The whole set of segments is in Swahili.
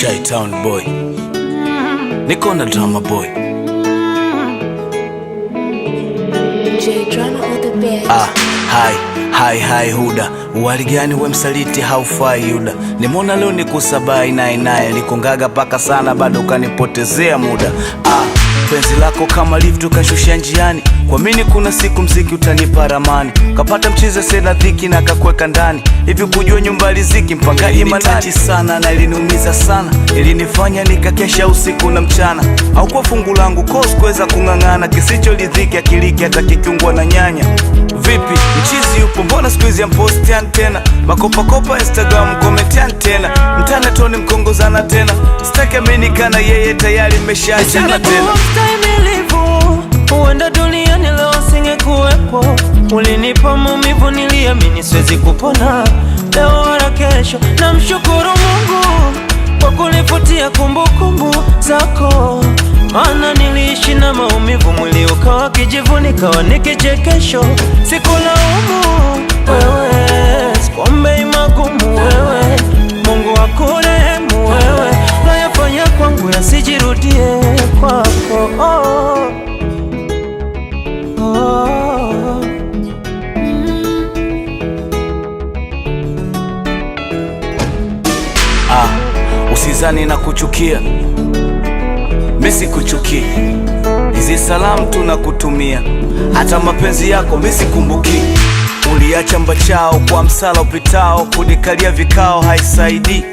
Chi-Town boy, niko na drama boy. Hai Huda, wali gani we msaliti haufai Yuda. Nimona leo nikusabai naye likungaga paka sana bado kanipotezea muda. Penzi lako kama lift ukashusha njiani, kwa mini kuna siku mziki utanipa ramani. Kapata mchize sena dhiki na kakweka ndani, hivi kujua nyumba riziki mpangaji manani sana. Na iliniumiza sana, ilinifanya nikakesha usiku na mchana. Au kwa fungu langu kosi kuweza kung'ang'ana, kisicho lidhiki akiliki hata kikiungwa na nyanya. Vipi mchizi yupo mbona squeeze mpostian tena, makopa Instagram komentian tena, mtana toni mkongozana tena, sitaki amenikana yeye tayari mmeshaachana tena. Uenda duniani leo singekuwepo, ulinipa maumivu niliamini siwezi kupona leo wala kesho. Namshukuru Mungu kwa kunifutia kumbukumbu zako, maana niliishi na maumivu, mwili ukawa kijivu nikawa nikichekesho. Sikulaumu wewe, sikuombei magumu wewe, Mungu akurehemu wewe, nayafanya kwangu yasijirudie kwako. Usizani na kuchukia, misi kuchukia, hizi salamu tunakutumia, hata mapenzi yako misi kumbuki. Uliacha mbachao kwa msala upitao, kunikalia vikao haisaidi.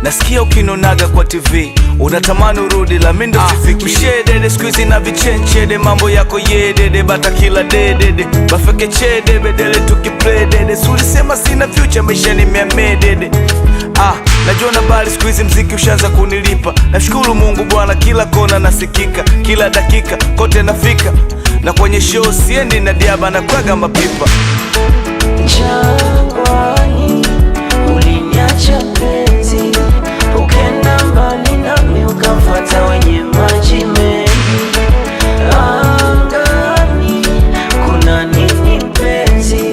Nasikia ukinonaga kwa TV, unatamani urudi la mindo sifiki. Ushedede squeeze na vichenchede, mambo yako yedede, bata kila dedede, bafeke chede, bedele tukiplay dede. Sulisema sina future, maisha ni miamedede. Najua na bali squeeze mziki ushaanza kunilipa. Nashukuru Mungu Bwana, kila kona nasikika, kila dakika kote nafika, na kwenye show siendi na diaba na kwaga mapipa. Jangwani uliniacha penzi, ukenda mbali nami ukamfuata wenye maji mengi. Angani kuna nini mpenzi,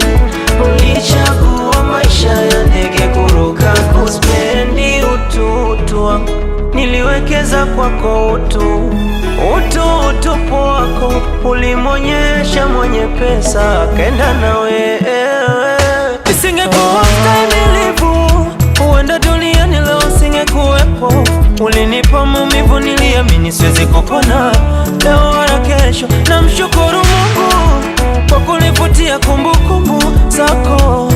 ulichagua maisha ya ndege kuruka kuspendi. Utu wangu niliwekeza kwako, utupu wako ulimonyesha mwenye pesa akaenda na wewe. Nisingekuwa mstahimilivu, uenda duniani leo singekuwepo. Ulinipa maumivu niliamini siwezi kupona leo wala kesho. Namshukuru Mungu kwa kunifutia kumbukumbu zako,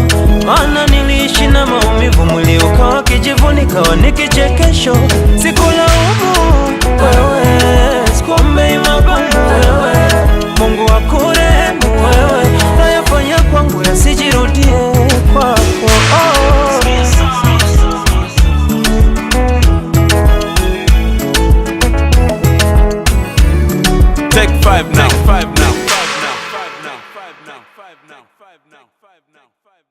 maana niliishi na maumivu, mwili ukawa kijivu nikawa nikichekesho.